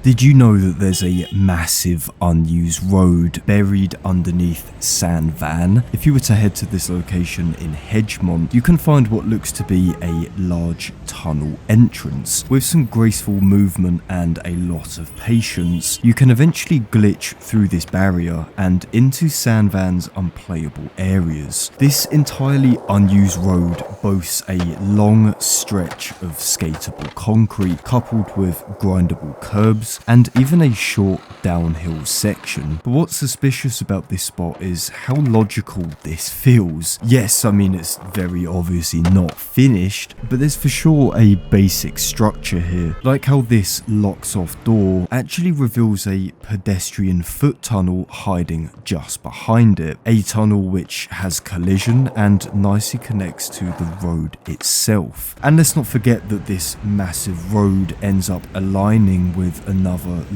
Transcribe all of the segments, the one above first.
Did you know that there's a massive unused road buried underneath San Van? If you were to head to this location in Hedgemont, you can find what looks to be a large tunnel entrance. With some graceful movement and a lot of patience, you can eventually glitch through this barrier and into San Van's unplayable areas. This entirely unused road boasts a long stretch of skatable concrete coupled with grindable curbs and even a short downhill section. But what's suspicious about this spot is how logical this feels. Yes, I mean it's very obviously not finished, but there's for sure a basic structure here. Like how this locks off door actually reveals a pedestrian foot tunnel hiding just behind it. A tunnel which has collision and nicely connects to the road itself. And let's not forget that this massive road ends up aligning with another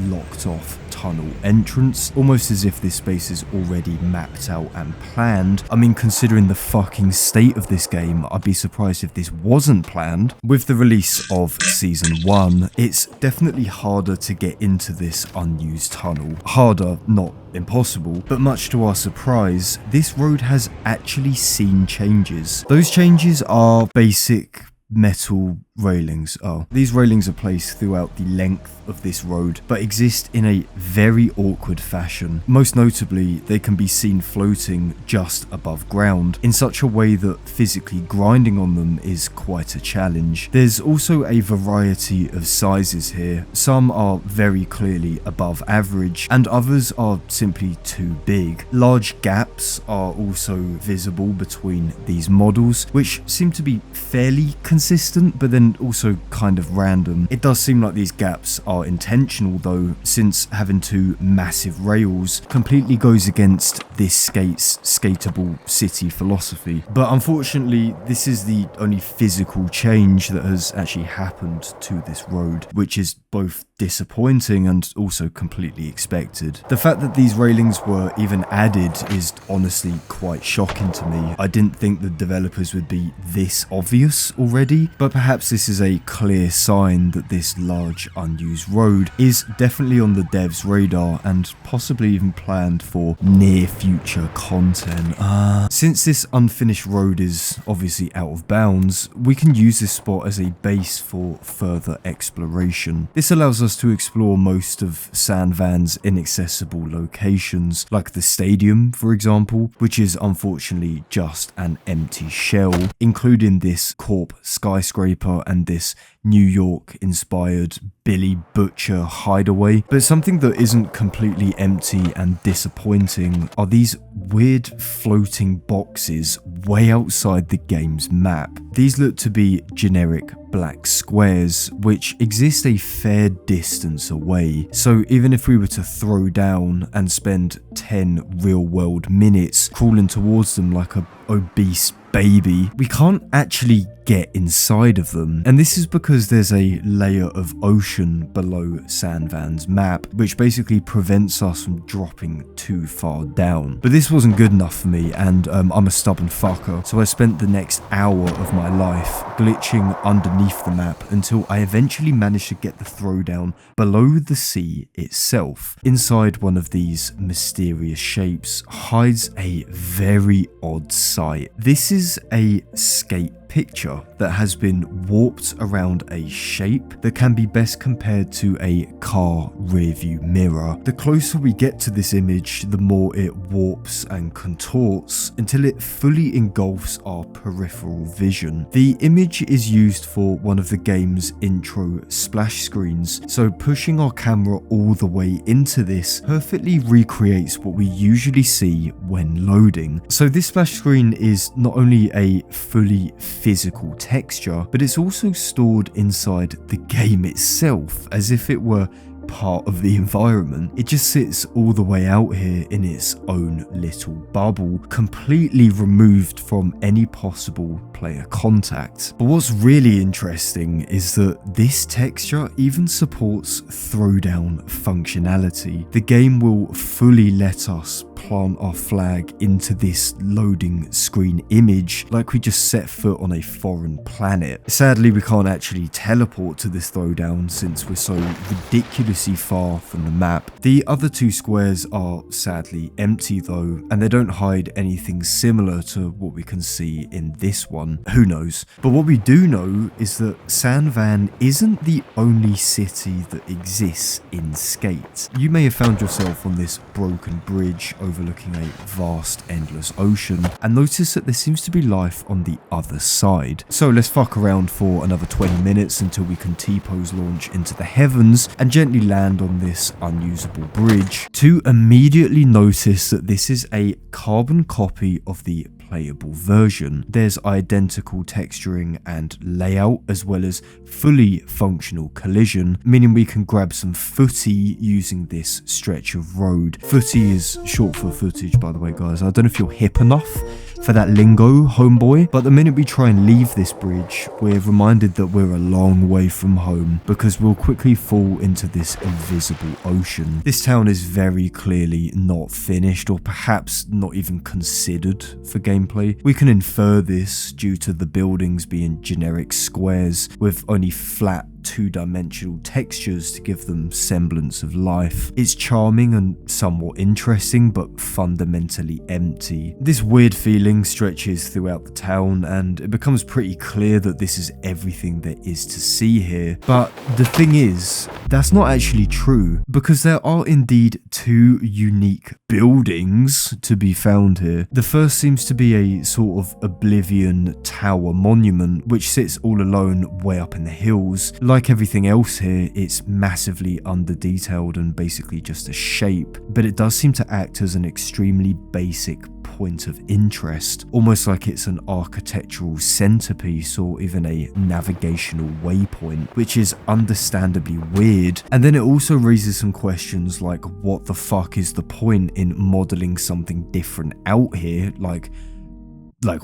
locked off tunnel entrance, almost as if this space is already mapped out and planned. I mean, considering the fucking state of this game, I'd be surprised if this wasn't planned. With the release of Season 1, it's definitely harder to get into this unused tunnel. Harder, not impossible, but much to our surprise, this road has actually seen changes. Those changes are basic metal railings. These railings are placed throughout the length of this road, but exist in a very awkward fashion. Most notably, they can be seen floating just above ground in such a way that physically grinding on them is quite a challenge. There's also a variety of sizes here. Some are very clearly above average, and others are simply too big. Large gaps are also visible between these models, which seem to be fairly consistent, but then also kind of random. It does seem like these gaps are intentional though, since having two massive rails completely goes against this skate's skatable city philosophy. But unfortunately, this is the only physical change that has actually happened to this road, which is both disappointing and also completely expected. The fact that these railings were even added is honestly quite shocking to me. I didn't think the developers would be this obvious already, but perhaps this is a clear sign that this large unused road is definitely on the devs' radar and possibly even planned for near future content. Since this unfinished road is obviously out of bounds, we can use this spot as a base for further exploration. This allows us to explore most of San Van's inaccessible locations, like the stadium, for example, which is unfortunately just an empty shell, including this Corp skyscraper and this New York-inspired Billy Butcher hideaway. But something that isn't completely empty and disappointing are these weird floating boxes way outside the game's map. These look to be generic black squares, which exist a fair distance away. So even if we were to throw down and spend 10 real-world minutes crawling towards them like a obese baby, we can't actually get inside of them. And this is because there's a layer of ocean below San Van's map, which basically prevents us from dropping too far down. But this wasn't good enough for me, and I'm a stubborn fucker, so I spent the next hour of my life glitching underneath the map until I eventually managed to get the throwdown below the sea itself. Inside one of these mysterious shapes hides a very odd sight. This is a skate picture that has been warped around a shape that can be best compared to a car rearview mirror. The closer we get to this image, the more it warps and contorts until it fully engulfs our peripheral vision. The image is used for one of the game's intro splash screens, so pushing our camera all the way into this perfectly recreates what we usually see when loading. So this splash screen is not only a fully physical texture, but it's also stored inside the game itself as if it were part of the environment. It just sits all the way out here in its own little bubble, completely removed from any possible player contact. But what's really interesting is that this texture even supports throwdown functionality. The game will fully let us plant our flag into this loading screen image like we just set foot on a foreign planet. Sadly, we can't actually teleport to this throwdown since we're so ridiculously far from the map. The other two squares are sadly empty though, and they don't hide anything similar to what we can see in this one. Who knows? But what we do know is that San Van isn't the only city that exists in Skate. You may have found yourself on this broken bridge overlooking a vast endless ocean and notice that there seems to be life on the other side. So let's fuck around for another 20 minutes until we can T-pose launch into the heavens and gently land on this unusable bridge to immediately notice that this is a carbon copy of the playable version. There's identical texturing and layout as well as fully functional collision, meaning we can grab some footy using this stretch of road. Footy is short for footage, by the way, guys. I don't know if you're hip enough for that lingo, homeboy, but the minute we try and leave this bridge, we're reminded that we're a long way from home because we'll quickly fall into this invisible ocean. This town is very clearly not finished or perhaps not even considered for gameplay. We can infer this due to the buildings being generic squares with only flat two-dimensional textures to give them semblance of life. It's charming and somewhat interesting, but fundamentally empty. This weird feeling stretches throughout the town, and it becomes pretty clear that this is everything there is to see here. But the thing is, that's not actually true, because there are indeed two unique buildings to be found here. The first seems to be a sort of Oblivion tower monument, which sits all alone way up in the hills. Like everything else here, it's massively under-detailed and basically just a shape, but it does seem to act as an extremely basic point of interest, almost like it's an architectural centerpiece or even a navigational waypoint, which is understandably weird. And then it also raises some questions like, what the fuck is the point in modeling something different out here? Like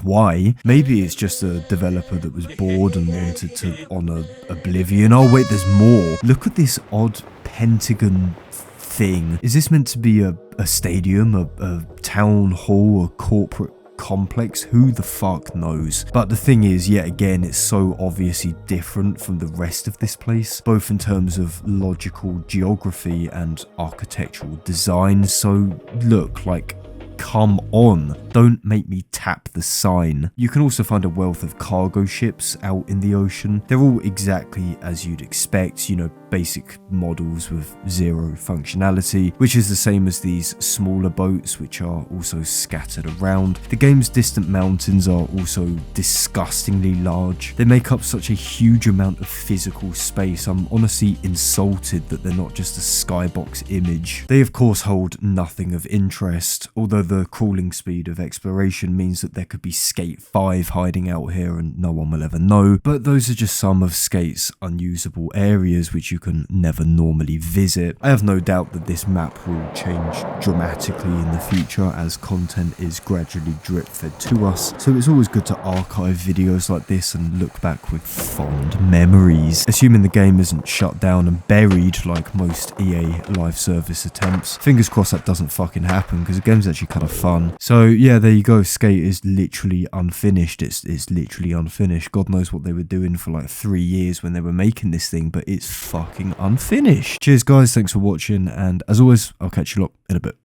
why? Maybe it's just a developer that was bored and wanted to honor Oblivion. Oh wait, there's more. Look at this odd pentagon thing. Is this meant to be a stadium, a town hall, a corporate complex? Who the fuck knows? But the thing is, yet again, it's so obviously different from the rest of this place, both in terms of logical geography and architectural design. So look, like, come on, don't make me tap the sign. You can also find a wealth of cargo ships out in the ocean. They're all exactly as you'd expect, you know, basic models with zero functionality, which is the same as these smaller boats, which are also scattered around. The game's distant mountains are also disgustingly large. They make up such a huge amount of physical space. I'm honestly insulted that they're not just a skybox image. They of course hold nothing of interest, although the crawling speed of exploration means that there could be Skate 5 hiding out here and no one will ever know. But those are just some of Skate's unusable areas which you can never normally visit. I have no doubt that this map will change dramatically in the future as content is gradually drip fed to us, so it's always good to archive videos like this and look back with fond memories. Assuming the game isn't shut down and buried like most EA live service attempts. Fingers crossed that doesn't fucking happen, because the game's actually kind of fun. So yeah, there you go. Skate is literally unfinished. It's literally unfinished. God knows what they were doing for like 3 years when they were making this thing, but it's fucking unfinished. Cheers guys, thanks for watching, and as always, I'll catch you lot in a bit.